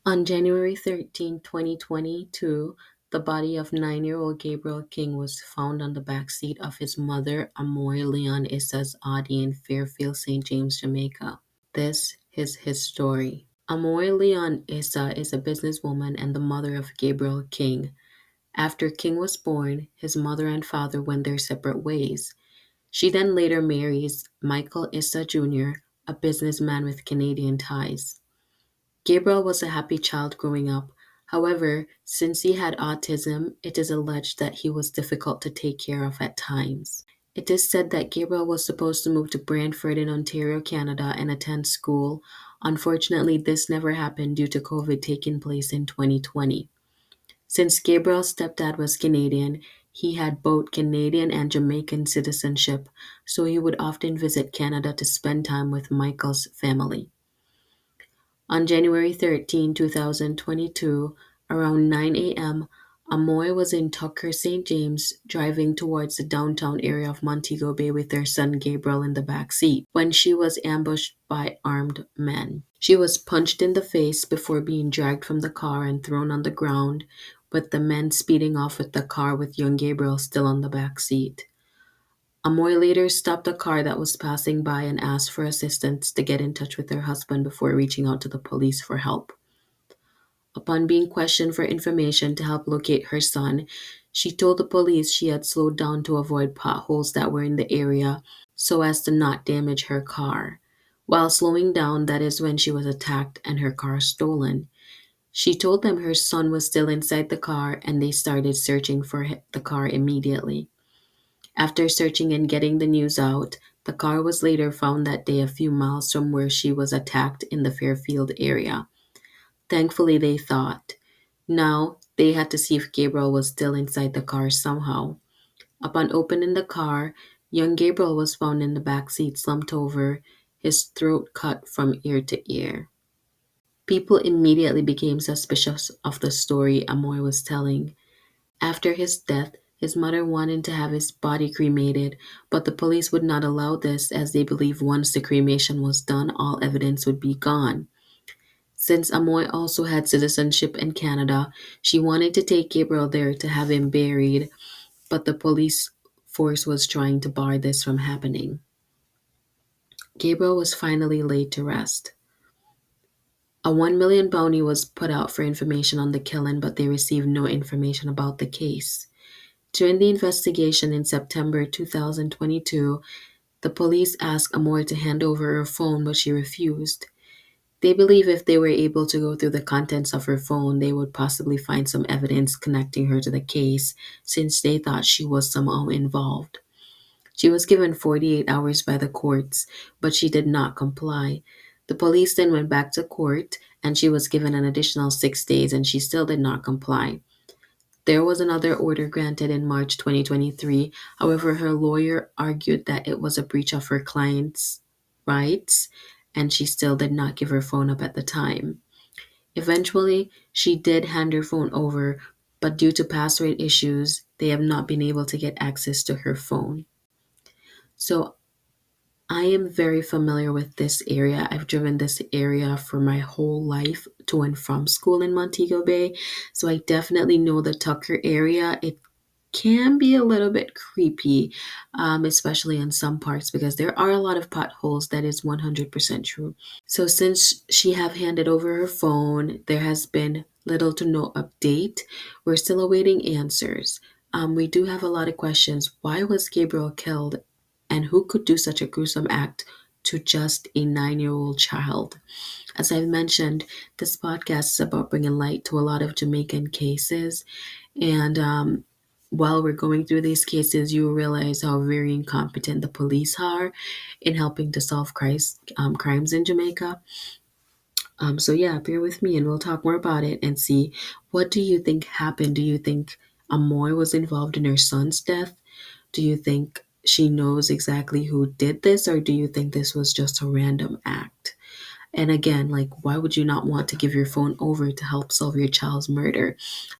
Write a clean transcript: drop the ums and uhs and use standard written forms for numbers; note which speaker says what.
Speaker 1: On January 13, 2022, the body of 9-year-old Gabriel King was found on the back seat of his mother, Amoy Leon Issa's Audi in Fairfield, St. James, Jamaica. This is his story. Amoy Leon Issa is a businesswoman and the mother of Gabriel King. After King was born, his mother and father went their separate ways. She then later marries Michael Issa Jr., a businessman with Canadian ties. Gabriel was a happy child growing up. However, since he had autism, it is alleged that he was difficult to take care of at times. It is said that Gabriel was supposed to move to Brantford in Ontario, Canada, and attend school. Unfortunately, this never happened due to COVID taking place in 2020. Since Gabriel's stepdad was Canadian, he had both Canadian and Jamaican citizenship, so he would often visit Canada to spend time with Michael's family. On January 13, 2022, around 9 a.m., Amoy was in Tucker, St. James, driving towards the downtown area of Montego Bay with their son Gabriel in the back seat when she was ambushed by armed men. She was punched in the face before being dragged from the car and thrown on the ground, with the men speeding off with the car with young Gabriel still on the back seat. Amoy later stopped a car that was passing by and asked for assistance to get in touch with her husband before reaching out to the police for help. Upon being questioned for information to help locate her son, she told the police she had slowed down to avoid potholes that were in the area so as to not damage her car. While slowing down, that is when she was attacked and her car stolen. She told them her son was still inside the car and they started searching for the car immediately. After searching and getting the news out, the car was later found that day a few miles from where she was attacked in the Fairfield area. Thankfully, they thought. Now, they had to see if Gabriel was still inside the car somehow. Upon opening the car, young Gabriel was found in the back seat slumped over, his throat cut from ear to ear. People immediately became suspicious of the story Amoy was telling. After his death, his mother wanted to have his body cremated, but the police would not allow this as they believed once the cremation was done, all evidence would be gone. Since Amoy also had citizenship in Canada, she wanted to take Gabriel there to have him buried, but the police force was trying to bar this from happening. Gabriel was finally laid to rest. A 1 million bounty was put out for information on the killing, but they received no information about the case. During the investigation in September 2022, the police asked Amoy to hand over her phone, but she refused. They believe if they were able to go through the contents of her phone, they would possibly find some evidence connecting her to the case, since they thought she was somehow involved. She was given 48 hours by the courts, but she did not comply. The police then went back to court, and she was given an additional 6 days, and she still did not comply. There was another order granted in March 2023. However, her lawyer argued that it was a breach of her client's rights, and she still did not give her phone up at the time. Eventually, she did hand her phone over, but due to password issues, they have not been able to get access to her phone. So I am very familiar with this area. I've driven this area for my whole life to and from school in Montego Bay. So I definitely know the Tucker area. It can be a little bit creepy, especially in some parts because there are a lot of potholes. That is 100% true. So since she have handed over her phone, there has been little to no update. We're still awaiting answers. We do have a lot of questions. Why was Gabriel killed? And who could do such a gruesome act to just a 9-year-old child? As I've mentioned, this podcast is about bringing light to a lot of Jamaican cases. And while we're going through these cases, you realize how very incompetent the police are in helping to solve crimes in Jamaica. So yeah, bear with me and we'll talk more about it and see, what do you think happened? Do you think Amoy was involved in her son's death? Do you think she knows exactly who did this, or do you think this was just a random act? And again, like, why would you not want to give your phone over to help solve your child's murder?